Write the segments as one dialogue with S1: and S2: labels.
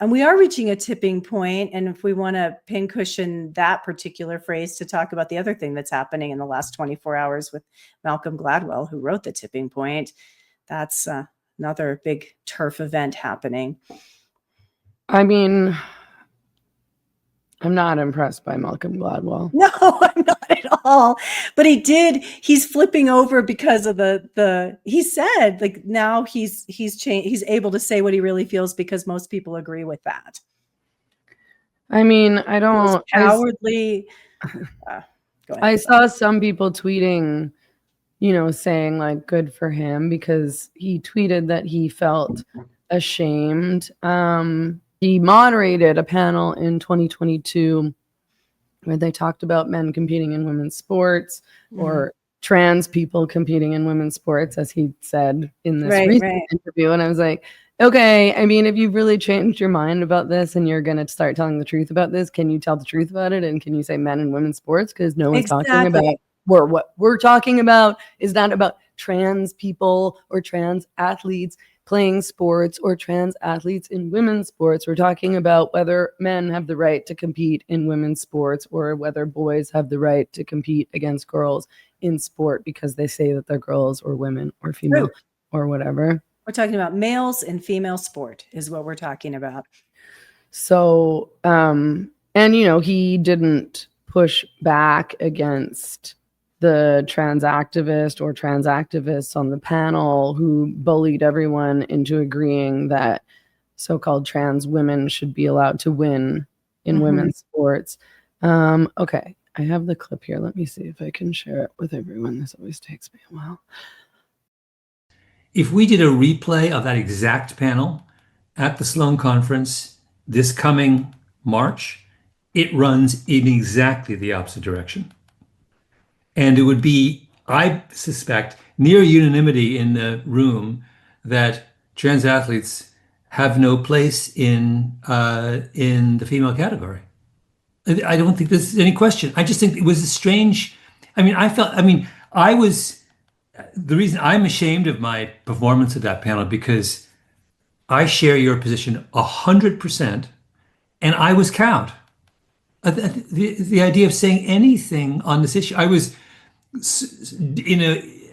S1: And we are reaching a tipping point. And if we want to pincushion that particular phrase to talk about the other thing that's happening in the last 24 hours with Malcolm Gladwell, who wrote The Tipping Point, that's another big turf event happening.
S2: I mean, I'm not impressed by Malcolm Gladwell.
S1: No, I'm not at all. But he's flipping over because of he said, like, now he's changed, he's able to say what he really feels because most people agree with that.
S2: I mean, I don't
S1: cowardly.
S2: Go ahead. I saw some people tweeting, saying like, good for him, because he tweeted that he felt ashamed. He moderated a panel in 2022 where they talked about men competing in women's sports, or trans people competing in women's sports, as he said in this recent interview. And I was like, okay, I mean, if you've really changed your mind about this and you're going to start telling the truth about this, can you tell the truth about it? And can you say men and women's sports? Because no one's talking about what we're talking about is not about trans people or trans athletes playing sports or trans athletes in women's sports. We're talking about whether men have the right to compete in women's sports, or whether boys have the right to compete against girls in sport because they say that they're girls or women or female or whatever.
S1: We're talking about males and female sport is what we're talking about.
S2: So, and he didn't push back against the trans activist or trans activists on the panel who bullied everyone into agreeing that so-called trans women should be allowed to win in women's sports. Okay, I have the clip here. Let me see if I can share it with everyone. This always takes me a while.
S3: If we did a replay of that exact panel at the Sloan Conference this coming March, it runs in exactly the opposite direction. And it would be, I suspect, near unanimity in the room that trans athletes have no place in the female category. I don't think there's any question. I just think it was a strange. The reason I'm ashamed of my performance at that panel, because I share your position 100%, and I was cowed. The idea of saying anything on this issue, I was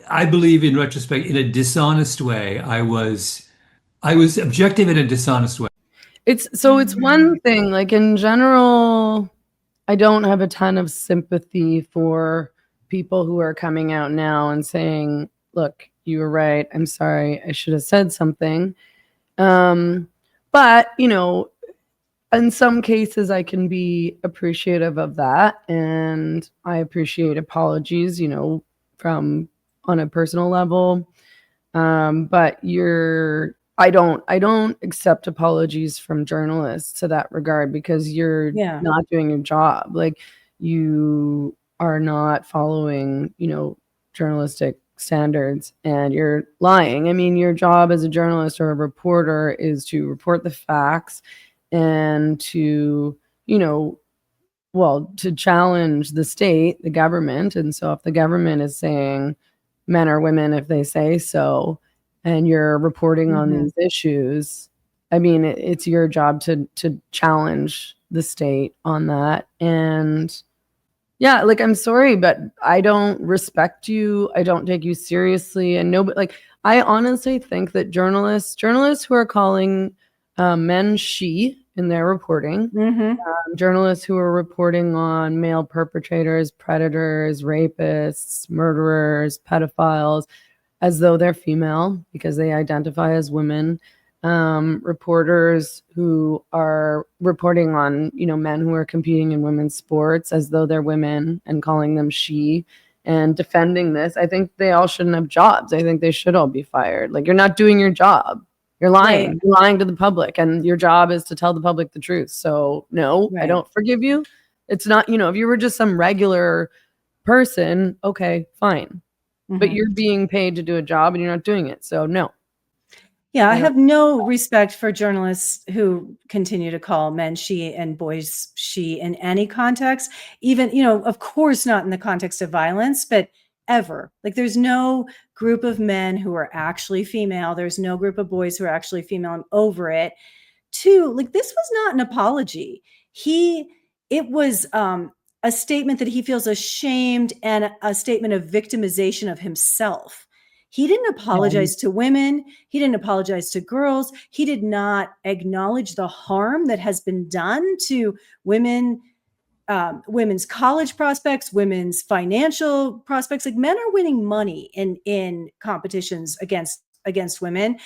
S3: I believe in retrospect, in a dishonest way. I was objective in a dishonest way.
S2: It's one thing, like, in general, I don't have a ton of sympathy for people who are coming out now and saying, look, you were right. I'm sorry. I should have said something. But, in some cases I can be appreciative of that. And I appreciate apologies, from on a personal level. But I don't accept apologies from journalists to that regard, because you're not doing your job. Like, you are not following, journalistic standards, and you're lying. I mean, your job as a journalist or a reporter is to report the facts and to, to challenge the state, the government. And so if the government is saying men are women if they say so, and you're reporting on these issues, I mean, it's your job to challenge the state on that. And yeah, like, I'm sorry, but I don't respect you. I don't take you seriously. And I honestly think that journalists who are calling men she in their reporting, journalists who are reporting on male perpetrators, predators, rapists, murderers, pedophiles, as though they're female because they identify as women, reporters who are reporting on, men who are competing in women's sports as though they're women and calling them she, and defending this. I think they all shouldn't have jobs. I think they should all be fired. Like, you're not doing your job. You're lying. Right. You're lying to the public, and your job is to tell the public the truth. So no, I don't forgive you. It's not, if you were just some regular person, okay, fine. But you're being paid to do a job and you're not doing it. So no.
S1: Yeah, I have no respect for journalists who continue to call men she and boys she in any context, even, of course, not in the context of violence, but ever. Like, there's no group of men who are actually female. There's no group of boys who are actually female. I'm over it. Two, like, this was not an apology. It was a statement that he feels ashamed and a statement of victimization of himself. He didn't apologize to women. He didn't apologize to girls. He did not acknowledge the harm that has been done to women, women's college prospects, women's financial prospects. Like, men are winning money in competitions against women.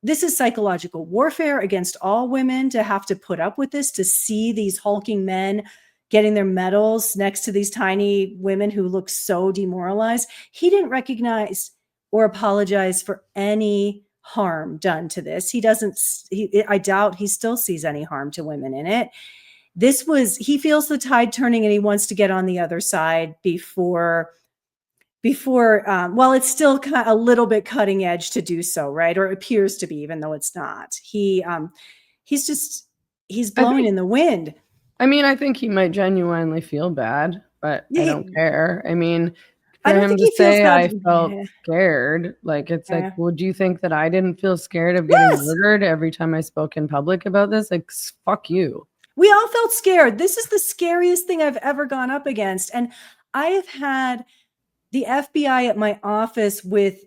S1: This is psychological warfare against all women, to have to put up with this, to see these hulking men getting their medals next to these tiny women who look so demoralized. He didn't recognize or apologize for any harm done to this. I doubt he still sees any harm to women in it. He feels the tide turning, and he wants to get on the other side before well, it's still kind of a little bit cutting edge to do so, right? Or it appears to be, even though it's not. He's blowing in the wind.
S2: I mean, I think he might genuinely feel bad, but I don't care. I mean, for him to say I felt scared, like, it's like, well, do you think that I didn't feel scared of getting murdered every time I spoke in public about this? Like, fuck you.
S1: We all felt scared. This is the scariest thing I've ever gone up against. And I have had the FBI at my office with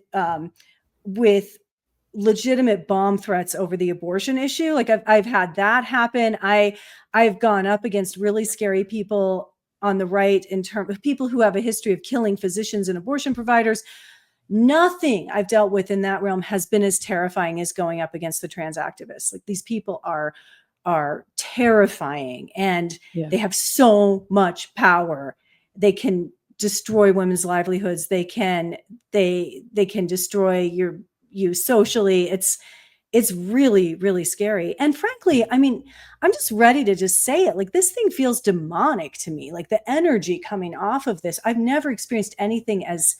S1: legitimate bomb threats over the abortion issue. Like, I've had that happen. I've gone up against really scary people on the right, in terms of people who have a history of killing physicians and abortion providers. Nothing I've dealt with in that realm has been as terrifying as going up against the trans activists. Like, these people are terrifying, and they have so much power. They can destroy women's livelihoods. They can destroy you socially. It's really, really scary. And frankly, I mean, I'm just ready to just say it. Like, this thing feels demonic to me. Like, the energy coming off of this, I've never experienced anything as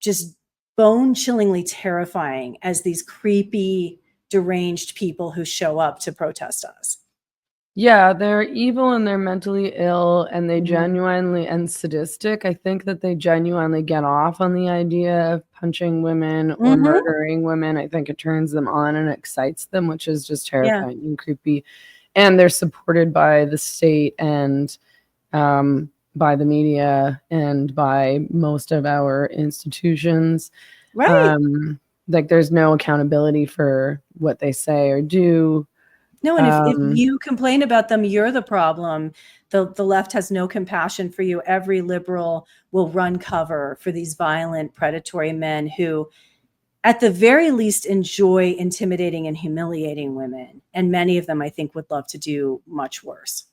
S1: just bone-chillingly terrifying as these creepy, deranged people who show up to protest us.
S2: Yeah, they're evil and they're mentally ill, and they genuinely, and sadistic. I think that they genuinely get off on the idea of punching women or murdering women. I think it turns them on and excites them, which is just terrifying and creepy. And they're supported by the state and by the media and by most of our institutions.
S1: Right.
S2: Like, there's no accountability for what they say or do.
S1: No, and if you complain about them, you're the problem. The left has no compassion for you. Every liberal will run cover for these violent, predatory men who, at the very least, enjoy intimidating and humiliating women. And many of them, I think, would love to do much worse.